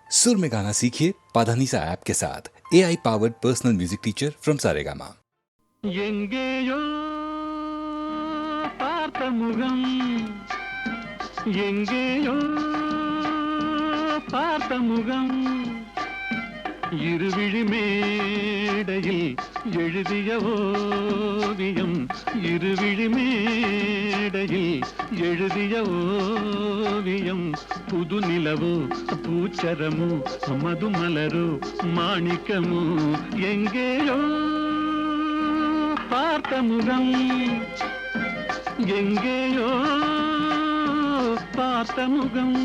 सुर में गाना सीखिए पाधानीसा ऐप के साथ। AI powered personal music teacher from Saregama. எங்கேயோ பார்த்த முகம், எங்கேயோ பார்த்த முகம், இருவிழி மேடையில் எழுதிய ஓவியம், இருவிழி மேடையில் எழுதிய ஓவியம், புது நிலவோ பூச்சரமோ மதுமலரோ மாணிக்கமோ, எங்கேயோ பார்த்த முகம், எங்கேயோ பார்த்த முகம்.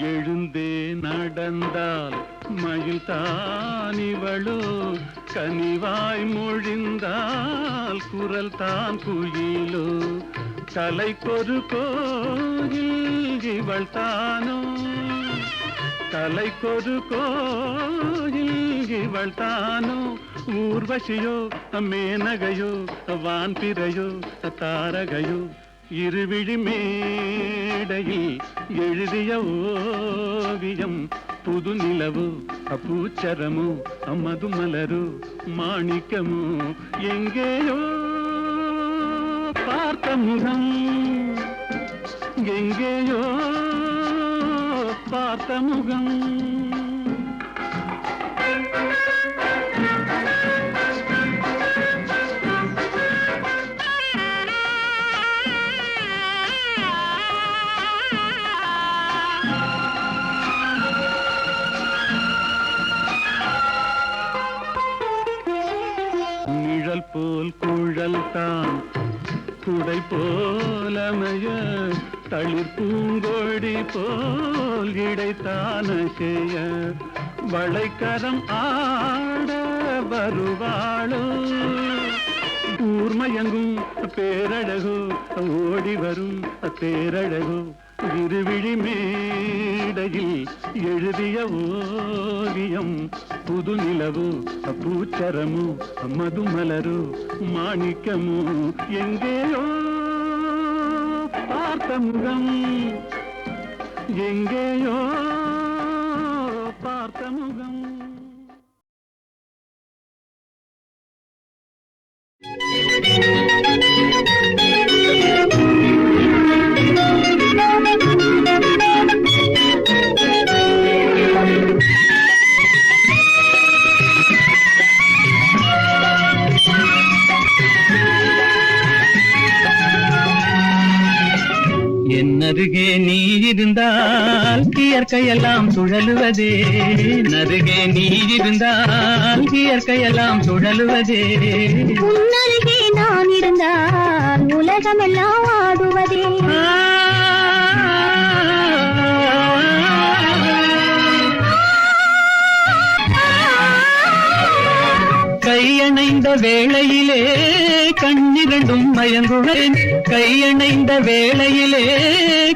எழுந்தே நடந்தால் மயில் தானிவளோ, கனிவாய் மொழிந்தால் குரல் தான் குயிலோ, கலைக்கொரு கோயில் இவள் தானோ, கலைக்கொரு கோயில் இவள் தானோ, ஊர்வசியோ மேனகையோ வான்பிறையோ தாரகையோ, இருவிழி மேடையில் எழுதிய ஓவியம், புது நிலவோ பூச்சரமோ மதுமலரோ மாணிக்கமோ, எங்கேயோ பார்த்த முகம், எங்கேயோ பார்த்த முகம். நிழல் போல் குழல் தான் குடை போலமைய, தளிர் பூங்கொடி போல் இடைத்தான செய்ய, வளைக்கரம் ஆட வருவாளோ, ஊர்மயங்கும் பேரழகோ ஓடி வரும் பேரழகோ, இருவிழி மேடையில் எழுதிய ஓவியம், புது நிலவோ பூச்சரமோ மதுமலரோ மாணிக்கமோ, எங்கேயோ பார்த்த முகம், எங்கேயோ பார்த்த முகம். நருகே நீ இருந்தால் இயற்கையெல்லாம் சுழலுவதே, நருகே நீ இருந்தால் இயற்கையெல்லாம் சுழலுவதே, உன்னருகே நான் இருந்தால் உலகமெல்லாம் ஆடுவதே, கையணைந்த வேளையிலே கண்ணிரண்டும் மயங்குவேன், கையணைந்த வேளையிலே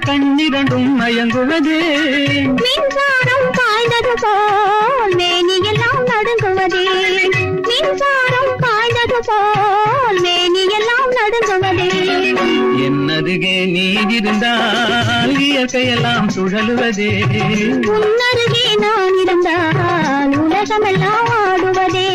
கண்ணிரண்டும் மயங்குவதே, மின்சாரம் பாய்ந்தது போல் மேனியெல்லாம் நடுங்குவதே, மின்சாரம் பாய்ந்தது போல் மேனியெல்லாம் நடுங்குவதே, என்னருகே நீ இருந்தால் இயற்கையெல்லாம் சுழலுவதே, உன்னருகே நான் இருந்தால் உலகமெல்லாம் ஆடுவதே.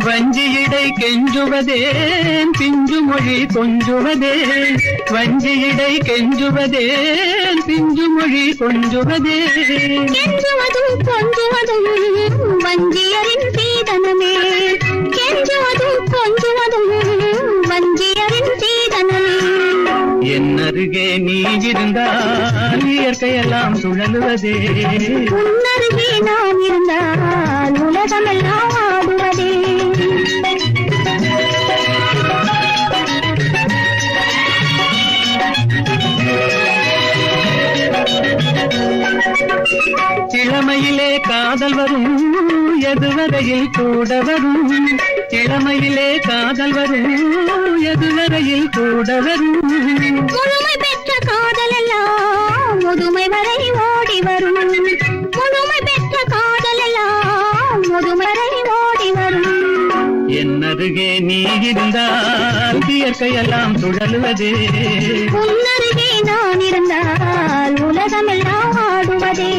வஞ்சியிடை கெஞ்சுவதேன் பிஞ்சு மொழி கொஞ்சுவதேன், வஞ்சியிடை கெஞ்சுவதேன் பிஞ்சு மொழி கொஞ்சுவதே, கெஞ்சுவதும் கொஞ்சுவதும் வஞ்சியரின் சீதனமே, கெஞ்சுவதும் கொஞ்சுவதும் வஞ்சியரின் சீதனமே, என்னருகே நீ இருந்தால் இயற்கையெல்லாம் சுழலுவதே, உன்னருகே நான் இருந்தால் உலகமெல்லாம் ஆடுவதே. எதுவரையில் கூட வரும் இளமையிலே காதல் வரும் எதுவரையில் கூட வரும் முழுமை பெற்ற காதல் எல்லாம் முதுமை வரை ஓடி வரும் முழுமை பெற்ற காதல் எல்லாம் முதுமை வரை ஓடி வரும் என்னருகே நீ இருந்தால் இயற்கையெல்லாம் சுழலுவதே உன்னருகே நான் இருந்தால் உலகமெல்லாம் ஆடுவதே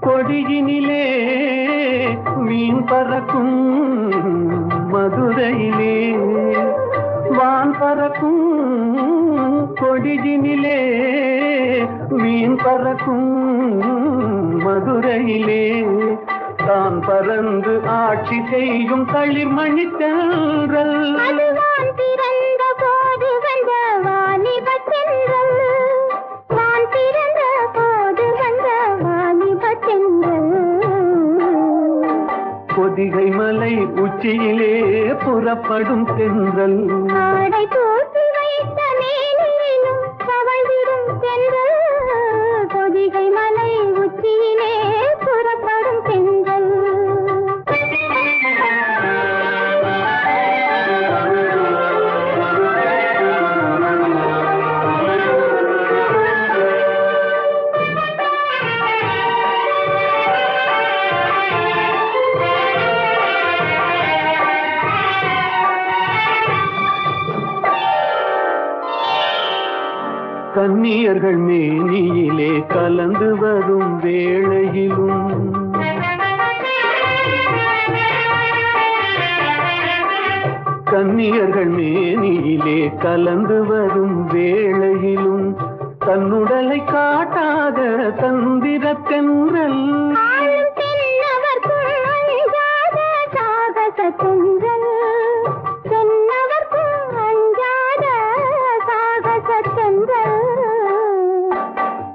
கொடியினிலே மீன் பறக்கும் மதுரையிலே வான் பறக்கும் கொடியினிலே மீன் பறக்கும் மதுரையிலே தான் பறந்து ஆட்சி செய்யும் தளிர்மணி தென்றல் பிறந்த போது வந்த வாலிப தென்றல் வான் பிறந்த போது வந்த வாலிப தென்றல் பொதிகை மலை உச்சியிலே புறப்படும் தென்றல் ஆடை தூக்கி வைத்த மேலும் தவழ்ந்திடும் கன்னியர்கள் மேனியிலே கலந்து வரும் வேளையிலும் கன்னியர்கள் மேனியிலே கலந்து வரும் வேளையிலும் தன்னுடலை காட்டாத தந்திர தென்றல்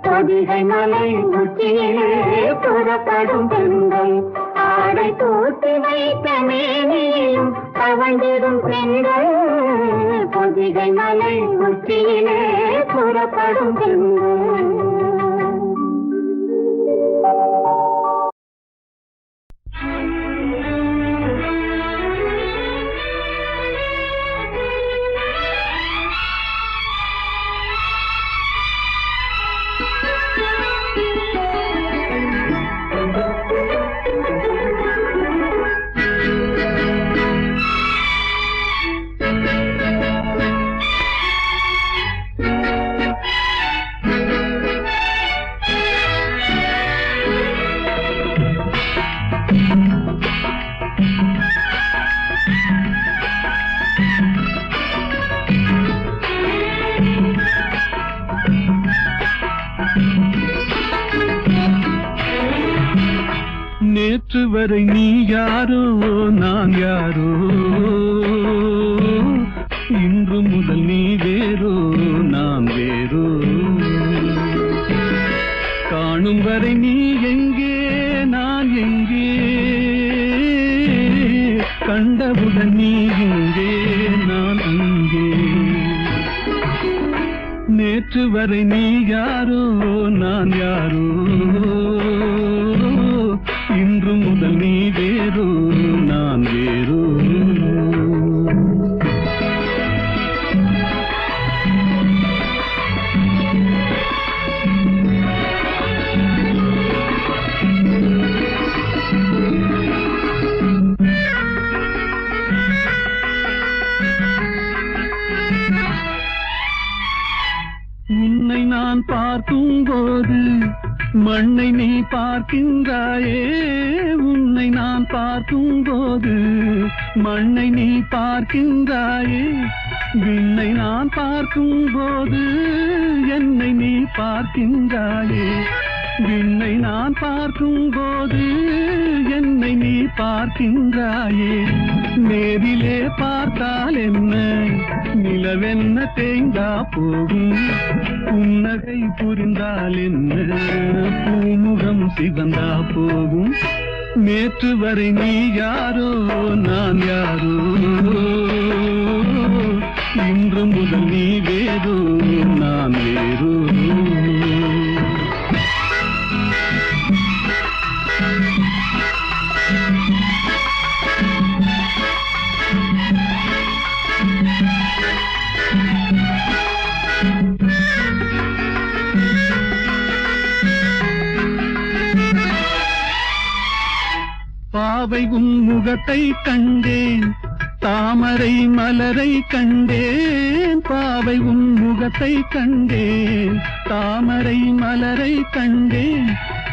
பொதிகை மலை உச்சியிலே புறப்படும் பெண்கள் ஆடை தூத்தி வைத்த மேனியும் தவழ்ந்திடும் பெண்கள் பொதிகை மலை உச்சியிலே புறப்படும் பெண்கள். நேற்று வரை நீ யாரோ நான் யாரோ இன்று முதல் நீ வேறோ நான் வேறோ காணும் வரை நீ எங்கே நான் எங்கே கண்டவுடன் நீ எங்கே நான் அங்கே நேற்று வரை நீ யாரோ நான் யாரோ இன்று முதல் நீ வேறோ நான் வேறோ உன்னை நான் பார்க்கும் போது மண்ணை நீ பார்க்கின்றாயே உன்னை நான் பார்க்கும் போது மண்ணை நீ பார்க்கின்றாயே விண்ணை நான் பார்க்கும் போது என்னை நீ பார்க்கின்றாயே விண்ணை நான் பார்க்கும் போது என்னை நீ பார்க்கின்றாயே நேரிலே பார்த்தால் என்ன நிலவென்ன தேய்ந்தா போகும் புன்னகை புரிந்தால் என்ன பூமுகம் சிவந்தா போகும் நேற்று வரை நீ யாரோ நான் யாரோ இன்று முதல் நீ வேறோ நான் வேறோ பாவை உன் முகத்தை கண்டேன் தாமரை மலரை கண்டேன் பாவை உன் முகத்தை கண்டேன் தாமரை மலரை கண்டேன்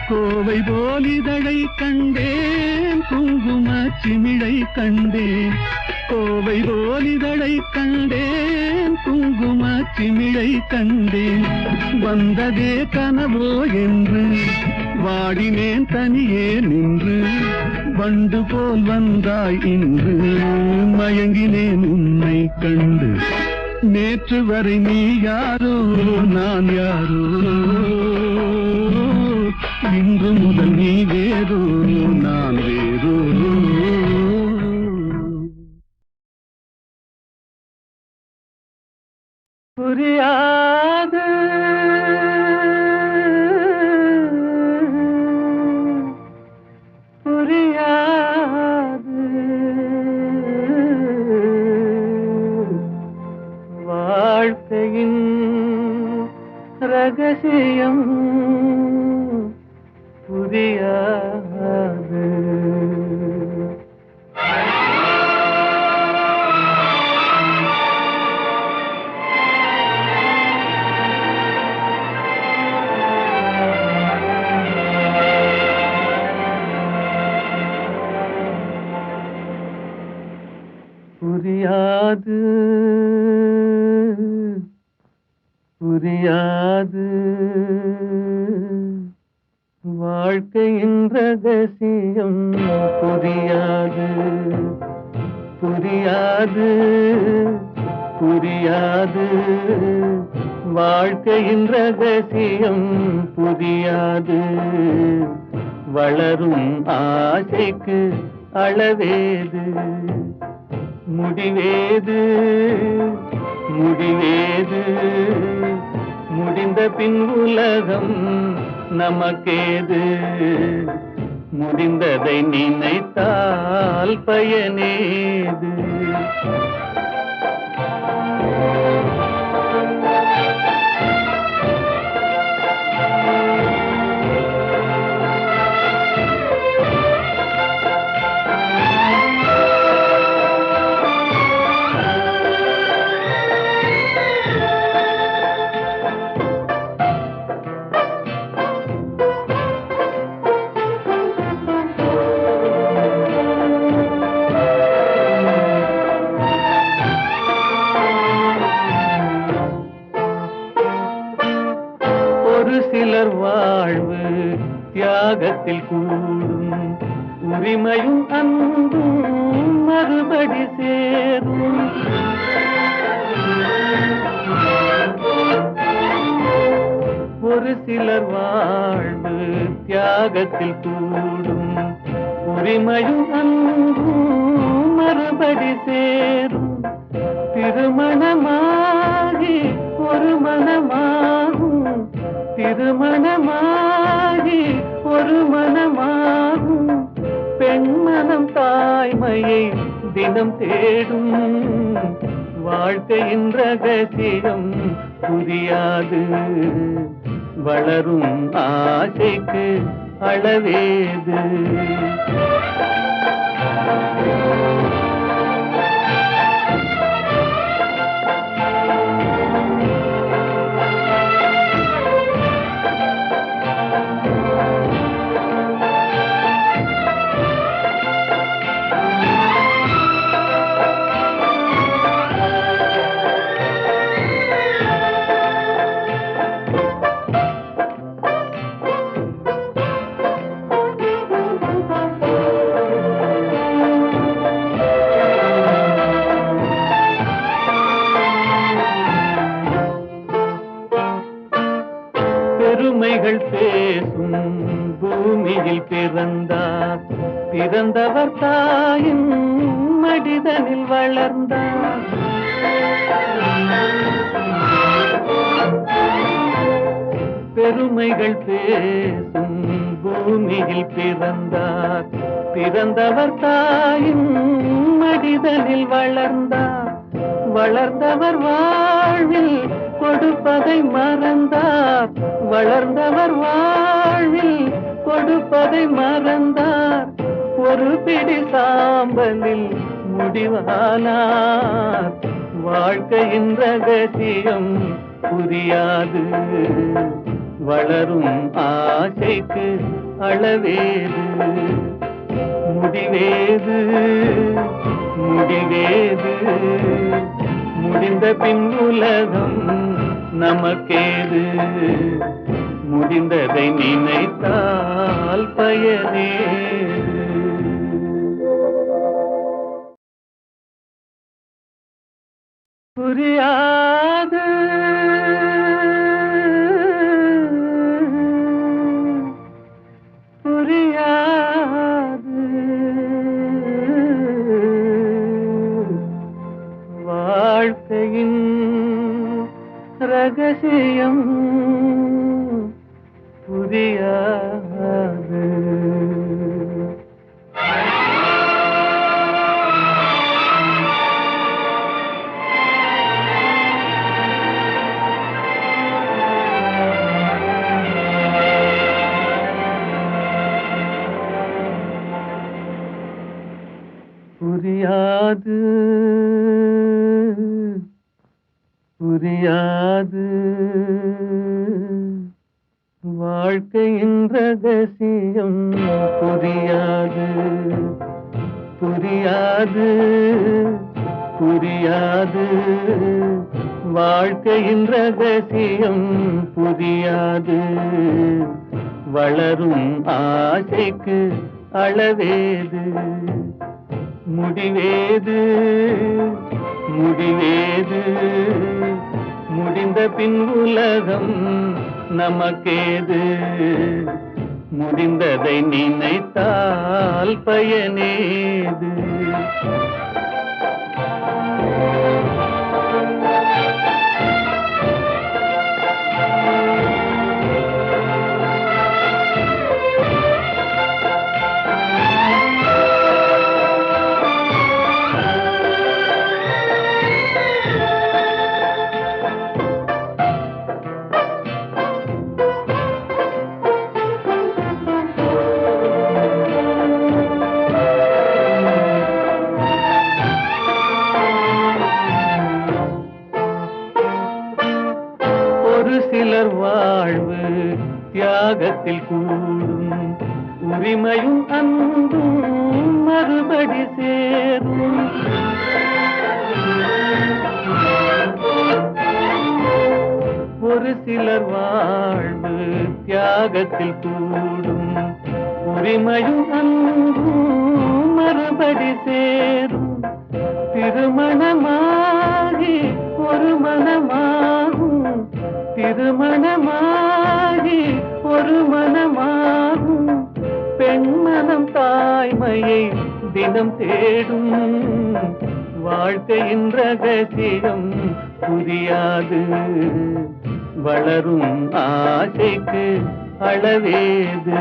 கோவை போல் இதழை கண்டேன் குங்கும சிமிழை கண்டேன் கோவை போல் இதழை கண்டேன் குங்கும சிமிழை கண்டேன் வந்ததே கனவோ என்று வாடினேன் தனியே நின்று வண்டு போல் வந்தாய் இன்று மயங்கினேன் உன்னை கண்டு நேற்று வரை நீ யாரோ நான் யாரோ இன்று முதல் நீ வேறோ நான் வேறோ புரியாது புரியாது வாழ்க்கையின் ரகசியம் புரியாது புரியாது புரியாது வாழ்க்கையின் ரகசியம் புரியாது புரியாது புரியாது வாழ்க்கையின் ரகசியம் புரியாது வளரும் ஆசைக்கு அளவேது முடிவேது முடிவேது முடிந்த பின் உலகம் நமக்கேது முடிந்ததை நினைத்தால் பயனேது ஒரு சிலர் வாழ்வு தியாகத்தில் கூடும் உரிமையும் அன்பும் மறுபடி சேரும் ஒரு சிலர் வாழ்வு தியாகத்தில் கூடும் உரிமையும் அன்பும் மறுபடி சேரும் திருமணமாகி ஒரு மனமாகும் திருமணமாகி ஒரு மனமாகும் பெண்மனம் தாய்மையை தினம் தேடும் வாழ்க்கையின் ரகசியம் புரியாது வளரும் ஆசைக்கு அளவேது பெருமைகள் பேசும் பூமியில் பிறந்தார் பிறந்தவர் தாயின் மடிதனில் வளர்ந்தார் பெருமைகள் பேசும் பூமியில் பிறந்தார் பிறந்தவர் தாயின் மடிதனில் வளர்ந்தார் வளர்ந்தவர் வாழ்வில் கொடுப்பதை மறந்தார் வளர்ந்தவர் வாழ்வில் கொடுப்பதை மறந்தார் ஒரு பிடி சாம்பலில் முடிவானார் வாழ்க்கையின் ரகசியம் புரியாது வளரும் ஆசைக்கு அளவேது முடிவேது முடிவேது முடிந்த பின் உலகம் நமக்கேது முடிந்ததை நினைத்தால் பயனேது புரியாது புரியாது வாழ்க்கையின் ரகசியம் புரியாது புரியாது புரியாது வாழ்க்கையின் ரகசியம் புரியாது புரியாது புரியாது, வாழ்க்கையின் ரகசியம் புரியாது. வளரும் ஆசைக்கு அளவேது, முடிவேது, முடிவேது. முடிந்த பின் உலகம் நமக்கேது, முடிந்ததை நினைத்தால் பயனேது. சிலர் வாழ்வு தியாகத்தில் கூடும், உரிமையும் அன்பும் மறுபடி சேரும். ஒரு சிலர் வாழ்வு தியாகத்தில் கூடும், உரிமையும் அன்பும் மறுபடி சேரும். திருமணமாகி ஒரு மனமாகும், திருமணமாகி ஒரு மனமாகும். பெண்மனம் தாய்மையை தினம் தேடும், வாழ்க்கையின் ரகசியம் புரியாது. வளரும் ஆசைக்கு அளவேது.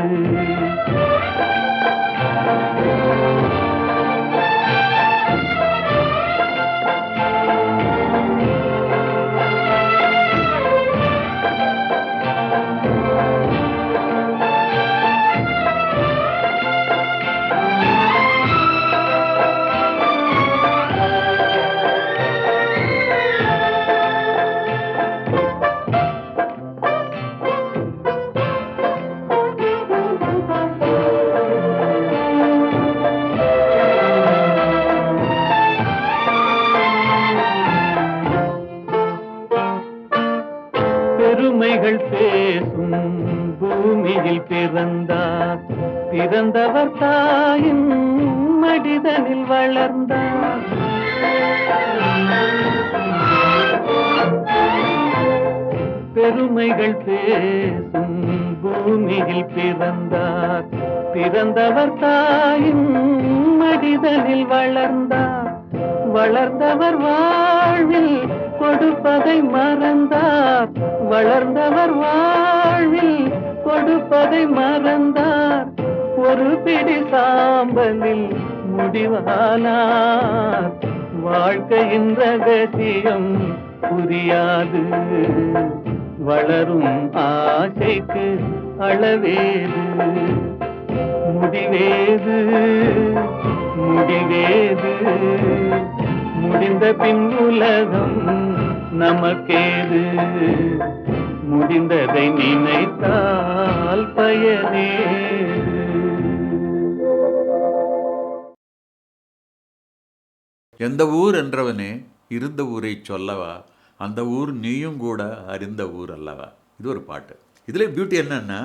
பெருமைகள் பேசும் பூமியில் பிறந்தார், பிறந்தவர் தாயின் மடிதனில் வளர்ந்தார். பெருமைகள் பேசும் பூமியில் பிறந்தார், பிறந்தவர் தாயின் மடிதனில் வளர்ந்தார். வளர்ந்தவர் வாழ்வில் கொடுப்பதை மறந்தார், வளர்ந்தவர் வாழ்வில் கொடுப்பதை மறந்தார். ஒரு பிடி சாம்பலில் முடிவானார், வாழ்க்கையின் ரகசியம் புரியாது. வளரும் ஆசைக்கு அளவேது, முடிவேது, முடிவேது. முடிந்த பின் உலகம் நமக்கேது, முடிந்ததை நினைத்தால் பயனேது. எந்த ஊர் என்றவனே இருந்த ஊரை சொல்லவா, அந்த ஊர் நீயும் கூட அறிந்த ஊர் அல்லவா. இது ஒரு பாட்டு. இதில் பியூட்டி என்னன்னா,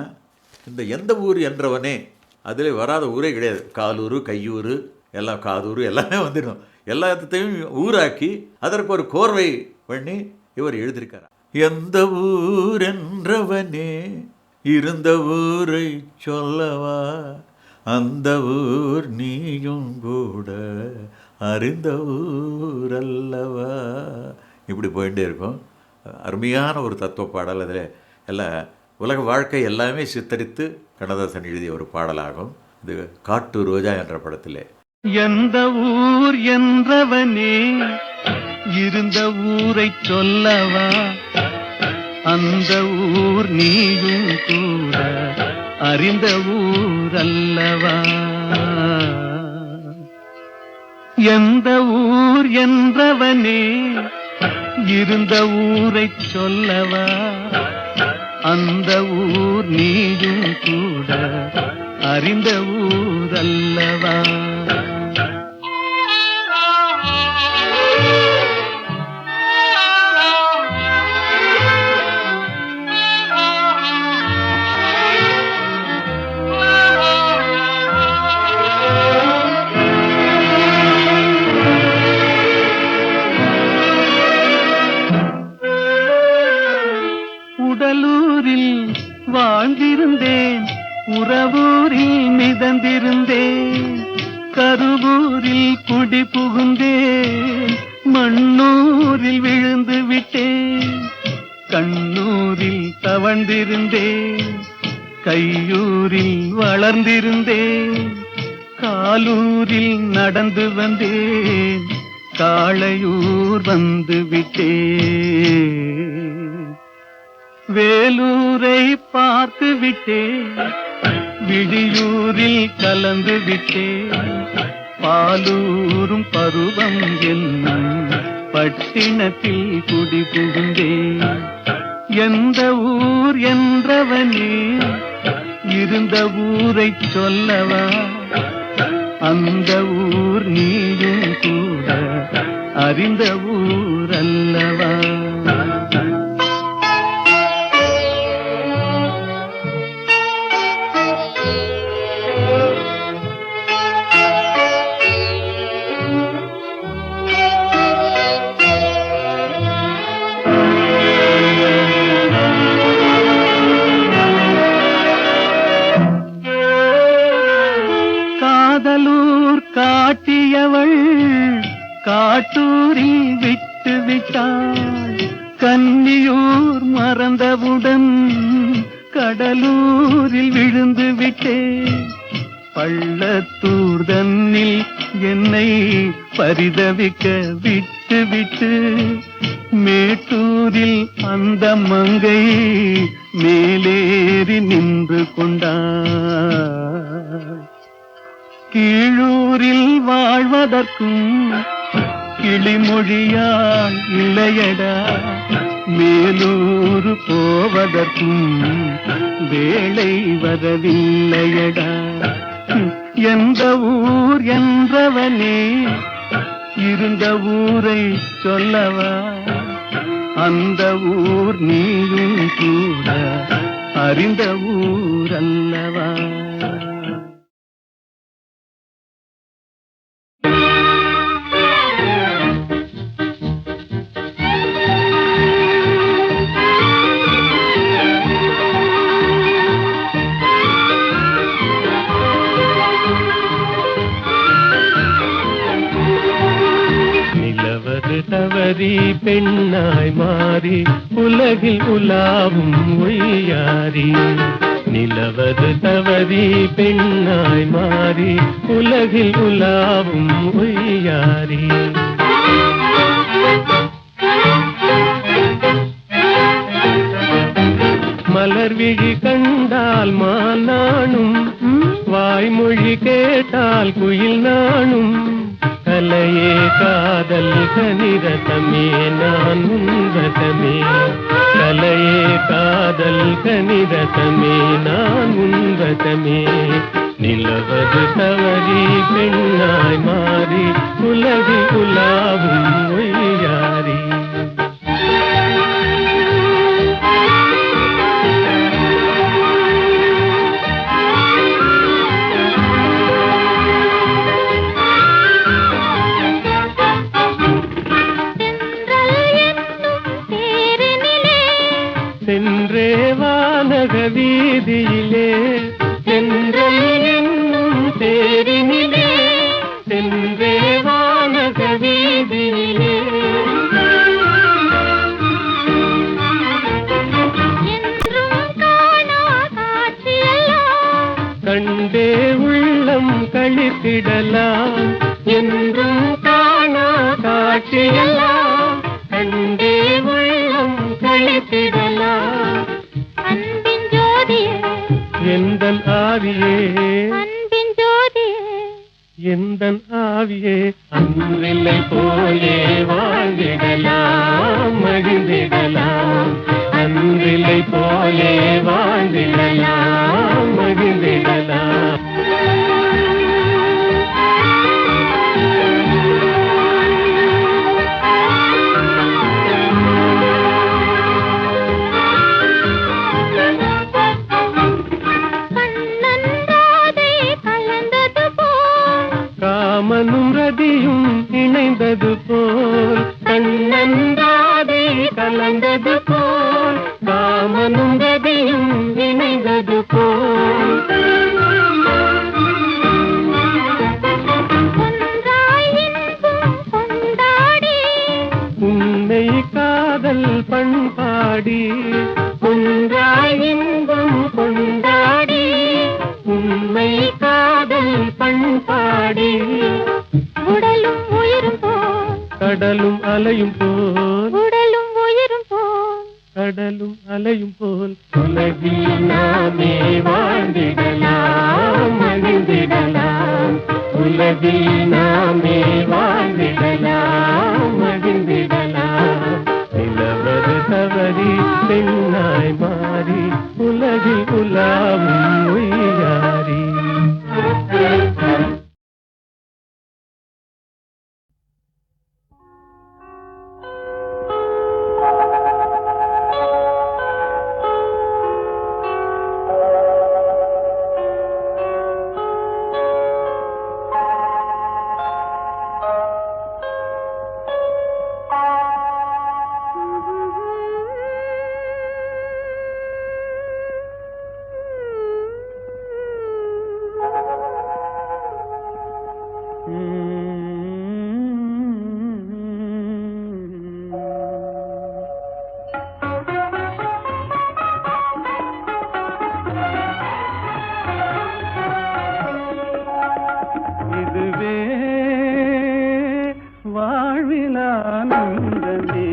இந்த எந்த ஊர் என்றவனே அதில் வராத ஊரே கிடையாது. காலூர், கையூர், எல்லாம் காதூர் எல்லாமே வந்துடும். எல்லாத்தையும் ஊராக்கி அதற்கு ஒரு கோர்வை பண்ணி இவர் எழுதியிருக்கார். எந்த ஊர் என்றவனே இருந்த ஊரை சொல்லவா, அந்த ஊர் நீயும் கூட அறிந்த ஊர் அல்லவா. இப்படி போயிட்டே இருக்கும். அருமையான ஒரு தத்துவ பாடல். அதில் எல்லாம் உலக வாழ்க்கை எல்லாமே சித்தரித்து கண்ணதாசன் எழுதிய ஒரு பாடலாகும். இது காட்டு ரோஜா என்ற படத்திலே. எந்த ஊர் என்றவனே இருந்த ஊரை சொல்லவா, அந்த ஊர் நீயும் கூட அறிந்த ஊர் அல்லவா. எந்த ஊர் என்றவனே இருந்த ஊரை சொல்லவா, அந்த ஊர் நீயும் கூட அறிந்த ஊர் அல்லவா. குடி புகுந்தேன், மண்ணூரில் விழுந்து விட்டேன். கண்ணூரில் தவழ்ந்திருந்தேன், கையூரில் வளர்ந்திருந்தேன். காலூரில் நடந்து வந்தேன், காளையூர் வந்து விட்டேன். வேலூரை பார்த்து விட்டேன், விடியூரில் கலந்து விட்டேன். பாலூரும் பருவம் என்னும் பட்டினத்தில் குடி புகுந்தேன். எந்த ஊர் என்றவனே இருந்த ஊரை சொல்லவா, அந்த ஊர் நீயும் கூட அறிந்த ஊர் அல்லவா. காதலூர் காட்டியவள் காட்டூரில் விட்டு விட்டாள். கன்னியூர் மறந்தவுடன் கடலூரில் விழுந்து விட்டேன். பள்ளத்தூர் தன்னில் என்னை பரிதவிக்க விட்டு விட்டு மேட்டூரில் அந்த மங்கை மேலேறி நின்று கொண்டாள். கீழூரில் வாழ்வதற்கும் கிளிமொழியால் இல்லையடா, மேலூர் போவதற்கும் வேளை வரவில்லையடா. எந்த ஊர் என்றவனே இருந்த ஊரை சொல்லவா, அந்த ஊர் நீயும் கூட அறிந்த ஊர் அல்லவா. தவறி பெண்ணாய் மாறி உலகில் உலாவும் ஒய்யாரி. நிலவது தவறி பெண்ணாய் மாறி உலகில் உலாவும் ஒய்யாரி. மலர்விழி கண்டால் மானானும், வாய்மொழி கேட்டால் குயில் நானும். கலையே காதல் கனிரதமே நான் உன்வதமே, கலையே காதல் கனிரதமே நான் உன்வதமே. நிலவது தவறி பெண்ணாய் மாறி உலகில் உலாவும் ஒய்யாரி. சென்றே வானக வீதியிலே, சென்றல் என்னும் தேரினிலே, சென்றே வானக வீதியிலே. கண்டே உள்ளம் கழித்திடலாம், என்றும் காணா காட்சியெல்லாம் கண்டே உள்ளம் கழித்திடலாம். அன்பின் ஜோதியே எந்தன் ஆவியே, அன்பின் ஜோதியே எந்தன் ஆவியே. அன்றில்லை போலே வாழ்ந்திடலாம் மகிழ்ந்திடலாம், அன்றில்லை போலே வாழ்ந்திடலாம் மகிழ்ந்திடலாம். காமனும் ரதியும் இணைந்தது போல், கண்ணன்றாதே கலந்தது போல், காமனும் ரதியும் இணைந்தது போல். காதல் பண்பாடி உடலும் உயிரும் போல் கடலும் அலையும் போல் உடலும் உயிரும் போல் கடலும் அலையும் போல் உலகில் நாமே வாழ்ந்திடலாம் மகிழ்ந்திடலாம் உலகில் நாமே வாழ்ந்திடலாம் மகிழ்ந்திடலாம் நிலவது தவறி பெண்ணாய் மாறி உலகில் உலாவும் உய்யாரி இதுவே வாழ்விலானந்தமே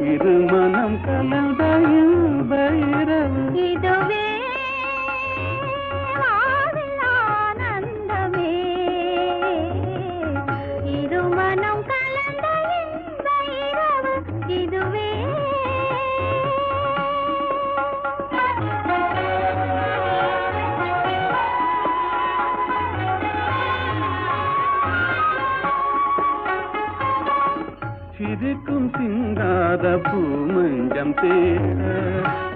இரு மனம் கலந்த பைரவு இதுவே ஆனந்தமே இருமனம் கலந்த இன்ப இரவு இதுவே சிரிக்கும் சிங்காத பூமஞ்சம் தேட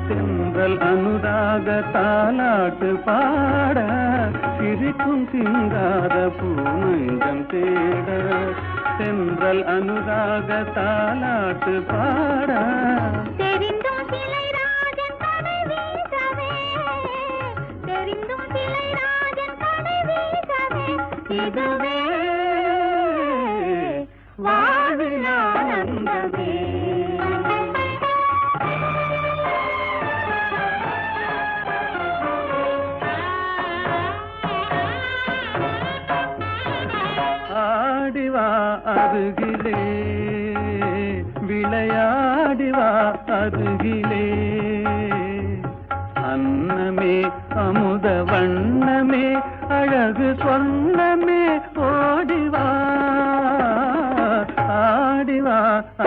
சென்றல் அனுராக தாலாட்டு பாட சிரிக்கும் சிங்காத பூமஞ்சம் தேட சென்றல் அனுராக தாலாட்டு பாட தெரிந்தும் சிலை ராஜன் கடை வீசவே தெரிந்தும் சிலை ராஜன் கடை வீசவே இதுவே வாழ்விலானந்தமே ஆடிவா அருகிலே விளையாடிவா அருகிலே அன்னமே அமுத வண்ணமே அழகு சொன்னமே ஓடிவா ஆடிவா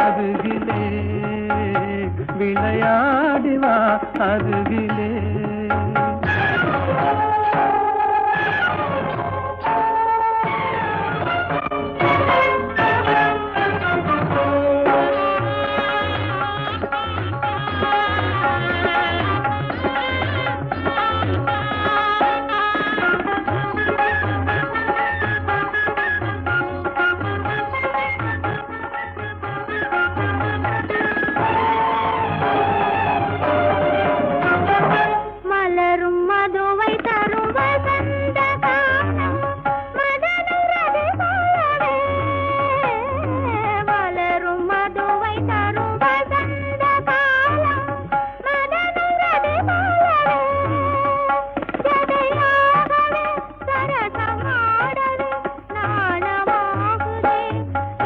அருகிலே விளையாடிவா அருகிலே மலரும் மதுவை தரும் வசந்த காலம் மதனுரது போலவே மலரும் மதுவை தரும் வசந்த காலம் மதனுரது போலவே ஜதையாகவே சரசமாடவே நாணமாகுதே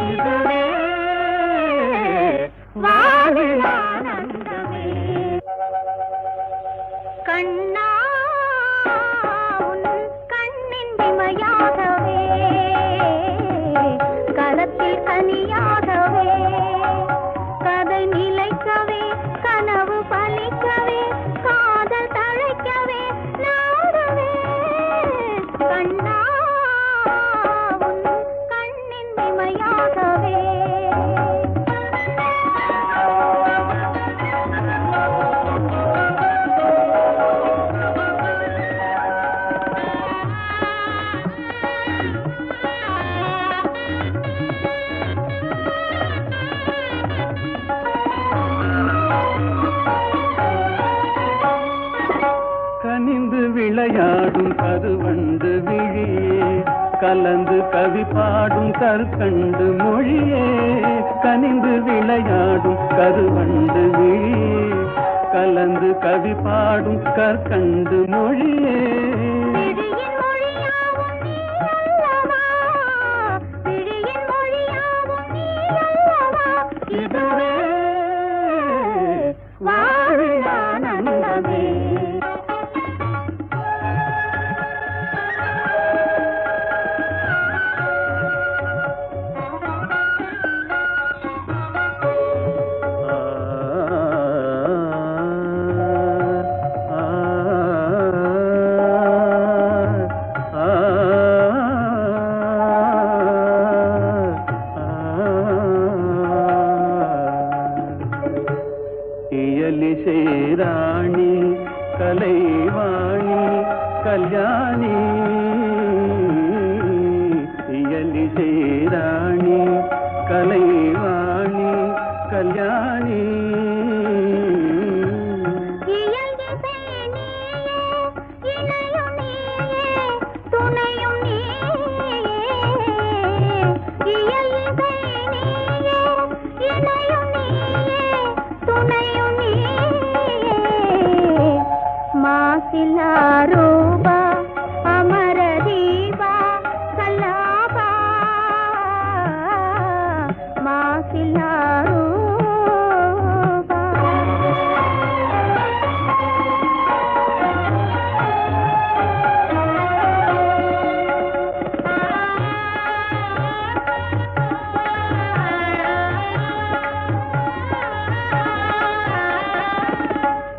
இதுவே வாழ்விலானந்தமே கண்ணா உன் கண்ணின் இமையாகவே கரத்தில் கனியாகவே கதை நிலைக்கவே கனவு பலிக்கவே காதல் தழைக்கவே நாடவே கண்ணா உன் கண்ணின் இமையாகவே கனிந்து விளையாடும் கருவண்டு விழியே கலந்து கவி பாடும் கற்கண்டு மொழியே கனிந்து விளையாடும் கருவண்டு விழியே கலந்து கவி பாடும் கற்கண்டு மொழியே விழியின் மொழியாவும் நீ அல்லவா, விழியின் மொழியாவும் நீ அல்லவா, இதுவே வாழ்வின் ஆனந்தமே. இயலிசை ராணி கலைவாணி கல்யாணி, இயலிசை ராணி கலைவாணி கல்யாணி. இயல்கிசை நீயே, இணையும் நீயே, துணையும் நீயே. இயல்கிசை நீயே, இணையும் நீயே, துணையும் நீயே. மாசிலா ரூபா அமர தீபா கல்லாபா, மாசிலா ரூபா.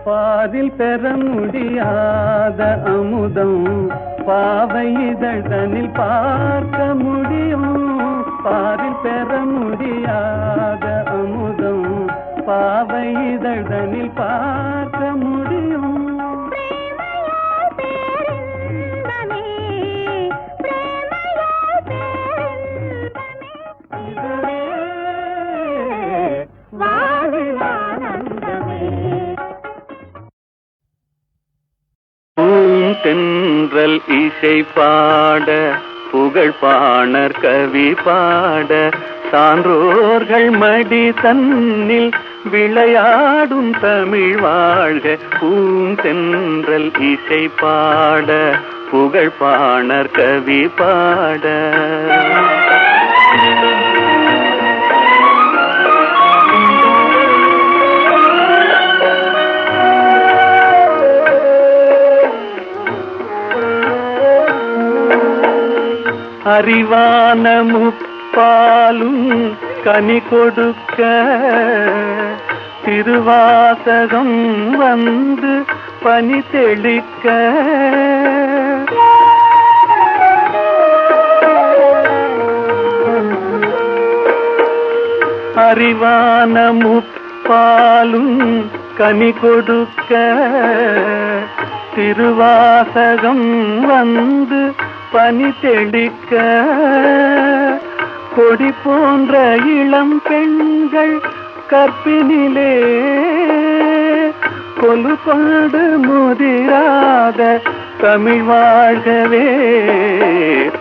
பாதில் பெற முடியாத அமுதம் பாவை இதழ்தனில் பார்க்க முடியும். பாதில் பெற முடியாத அமுதம் பாவை இதழ்தனில் பார்க்க முடியும். பிரேமையால் பேரின்பமே, பிரேமையால் பேரின்பமே. இதுவே வாழ்வின் ஆனந்தமே. தென்றல் இசை பாட புகழ் பாணர் கவி பாட சான்றோர்கள் மடி தன்னில் விளையாடும் தமிழ் வாழ்க. பூந்தென்றல் இசை பாட புகழ் பாணர் கவி பாட. அறிவான முப்பாலும் கனி கொடுக்க திருவாசகம் வந்து பனி தெளிக்க. அறிவான முப்பாலும் கனி கொடுக்க திருவாசகம் வந்து பனி தெளிக்க. கொடி போன்ற இளம் பெண்கள் கற்பினிலே கொலு கொண்டு முதிராத தமிழ் வாழ்கவே.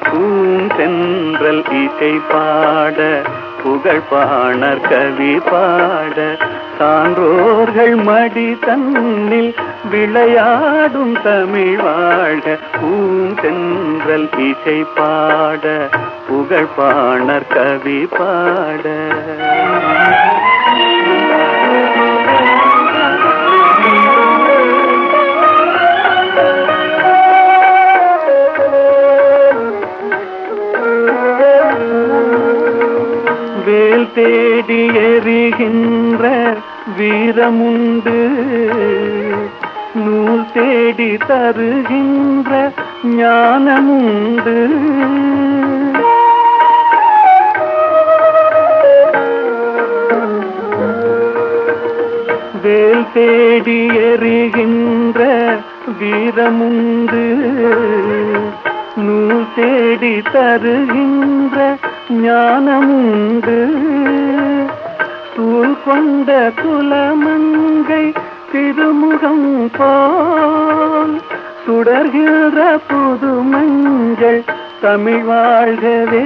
பூந்தென்றல் இசை பாட புகழ் பாணர் கவி பாட சான்றோர்கள் மடி தன்னில் விளையாடும் தமிழ் வாழ்க. பூந்தென்றல் இசை பாட புகழ் பாணர் கவி பாட. வேல் தேடி எறிகின்ற வீரமுண்டு, நூல் தேடி தருகின்ற ஞானமுண்டு. வேல் தேடி எறிகின்ற வீரமுண்டு, நூல் தேடி தருகின்ற ஞானமுண்டு. சூழ் கொண்ட குலமங்கை திருமுகம் போல் சுடர்கிற புது மஞ்சள் தமிழ் வாழ்கவே.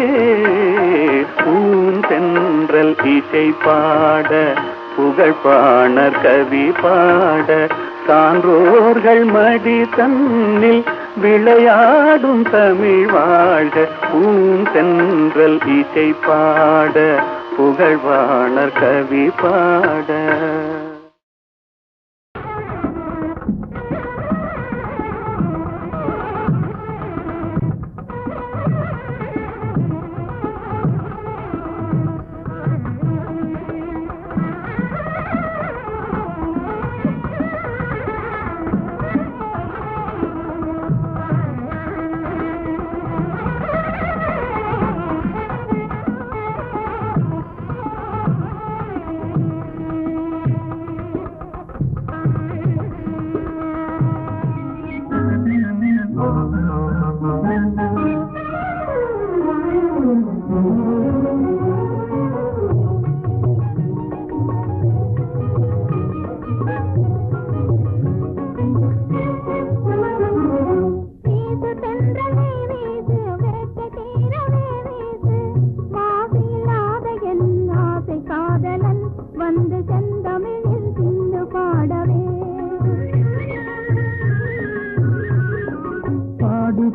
பூந்தென்றல் இசை பாட புகழ்பாணர் கவி பாட சான்றோர்கள் மடி தன்னில் விளையாடும் தமிழ் வாழ்க பூந்தென்றல் இசை பாட புகழ்பாணர் கவி பாட.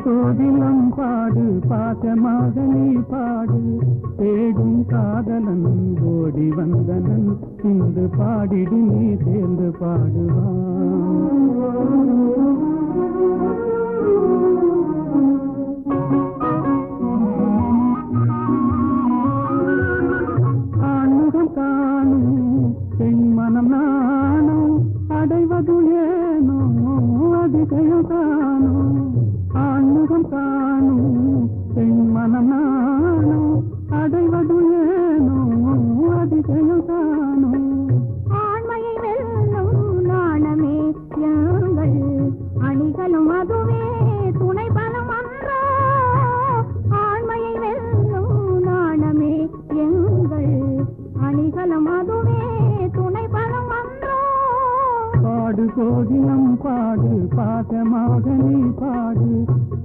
கோதிலம் பாடு பாசமாக நீ பாடு தேடும் காதலன் ஓடி வந்தனன் இன்று பாடிடு நீ சேர்ந்து பாடுவான். ஆண்முகம் காணும் என் மனம் நானும் அடைவது ஏனோ அதிசயம் காணும். ஆண்முகம் காணும் என் மனம் நானும் அடைவது ஏனோ அதிசயம் காணும். ஆண்மையை வெல்லும் நாணமே யாங்கள் அணிகளும் அதுவே துணை பலம் அன்றோ. ஆண்மையை வெல்லும் நாணமே எங்கள் அணிகளும் அதுவே துணை பலம் அன்றோ. பாடு கோதிலம் பாடு பாசமாக நீ பாடு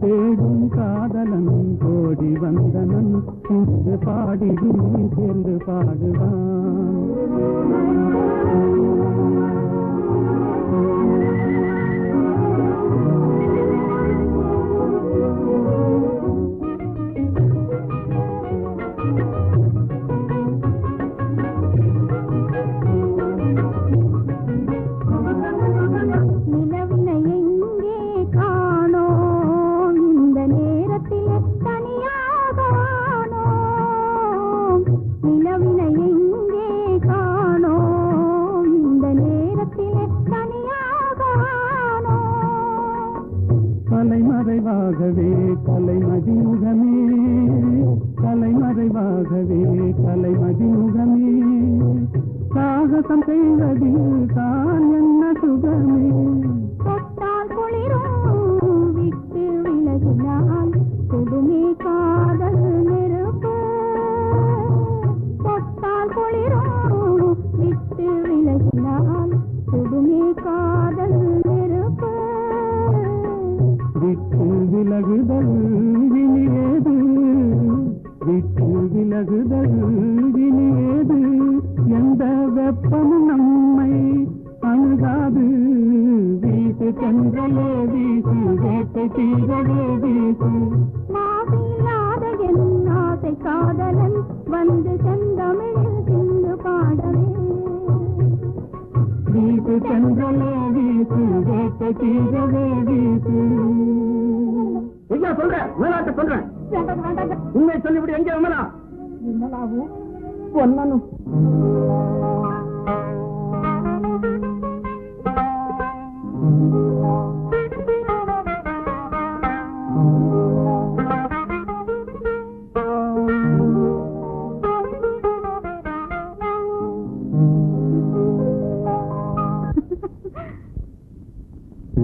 தேடும் காதலன் கோடி வந்தனன் இன்று பாடிடு நீ சேர்ந்து பாடுவான். கலைமறைவாகவே கலைமதிமுகமே கலைமறைவாகவே கலைமதிமுகமே சாகசம் செய்வதில் தான் என்ன சுகமே. தொட்டால் குளிரும் விட்டு விலகினால் கொடுமே காதல் நெருப்பு. தொட்டால் குளிரும் விட்டு விலகினால் கொடுமே காதல் நெருப்பு. விட்டு விலகுதல் வினியேது விட்டு விலகுதல் வினியேது எந்த வெப்பமும் நம்மை அணுகாது. வீட்டு சென்றலே வீசு வேட்டை தீரவே வீசு. மாசில்லாத என் ஆசை காதலன் வந்து செந்தமிழில் சிந்து பாடவே. வீட்டு சென்றலே வீசு வேட்டை தீரவே வீசு. ஐயா சொல்றேன் மேலாட்ட சொல்றேன் உண்மை சொல்லிவிடு. எங்கே விமலா? விமலாவும் பொன்னனும்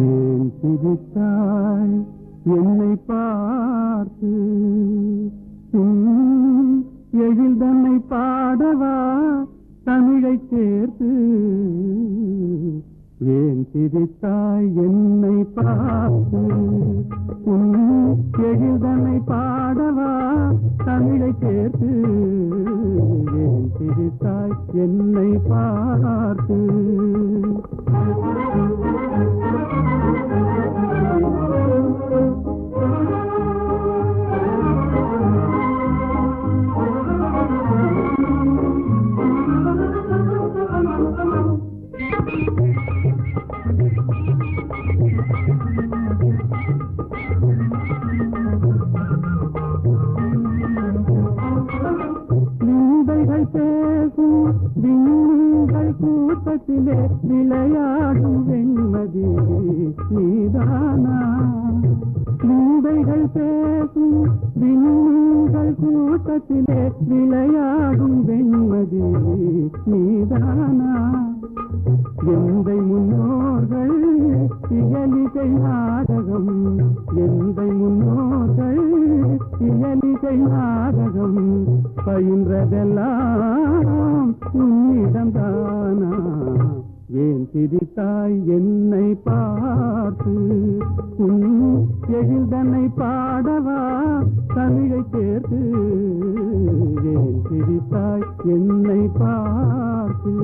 ஏன் சிரித்தாய் என்னை பார்த்து எழில் தன்னை பாடவா தமிழை சேர்த்து. ஏன் சிரித்தாய் என்னை பார்த்து எழில்தனை பாடவா தமிழை சேர்த்து ஏன் சிரித்தாய் என்னை பார்த்து பேசும் விண்கள் கூட்டத்திலே விளையாடும் வெண்மதி நீதானா நீதைகள் பேசும் விண்கள் கூட்டத்திலே விளையாடும் வெண்மதி நீதானா எந்தை முன்னோர்கள் இயலிசை நாடகம் எந்தை முன்னோர்கள் இயலிசை நாடகம் பயின்றதெல்லாம் உன்னிடம்தானா ஏன் சிரித்தாய் என்னை பார்த்து உன் எழில்தனை பாடவா தமிழை சேர்த்து ஏன் சிரித்தாய் என்னை பார்த்து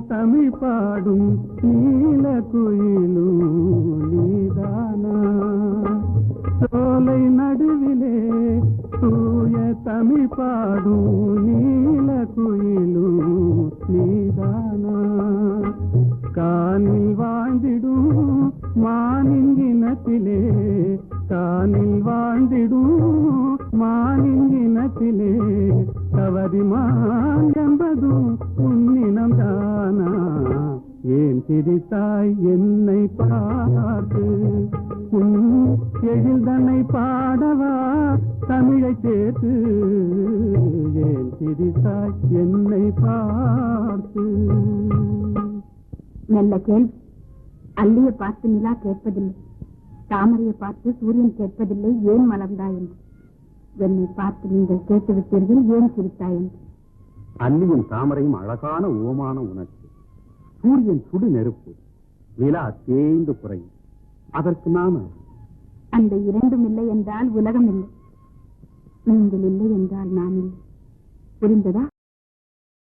தமிழ் பாடும் நீல குயிலும் நீதானா சோலை நடுவிலே தூய தமிழ் பாடும் நீல குயிலும் நீதானா காணில் வாழ்ந்திடும் மானின் இனத்திலே காணில் வாழ்ந்திடும் மானின் இனத்திலே தவறிமான் என்பதும் உன்னினம் தானா ஏன் சிரித்தாய் என்னை பார்த்து உன் எழில்தனை பாடவா தமிழை சேர்த்து ஏன் சிரித்தாய் என்னை பார்த்து நல்ல கேள்வி. அல்லியை பார்த்து நிலா கேட்பதில்லை, தாமரையை பார்த்து சூரியன் கேட்பதில்லை ஏன் மலர்ந்தாய் என்று. என்னை பார்த்து நீங்கள் கேட்டுவிட்டீர்கள் ஏன் சிரித்தாய் என்று. அல்லியும் தாமரையும் அழகான ஓமான உணர்ச்சி. சூரியன் சுடு நெருப்பு, நிலா தேய்ந்து குறையும். அதற்கு நாம அந்த இரண்டும் இல்லை என்றால் உலகம் இல்லை, நீங்கள் இல்லை என்றால் நான் இல்லை. புரிந்ததா?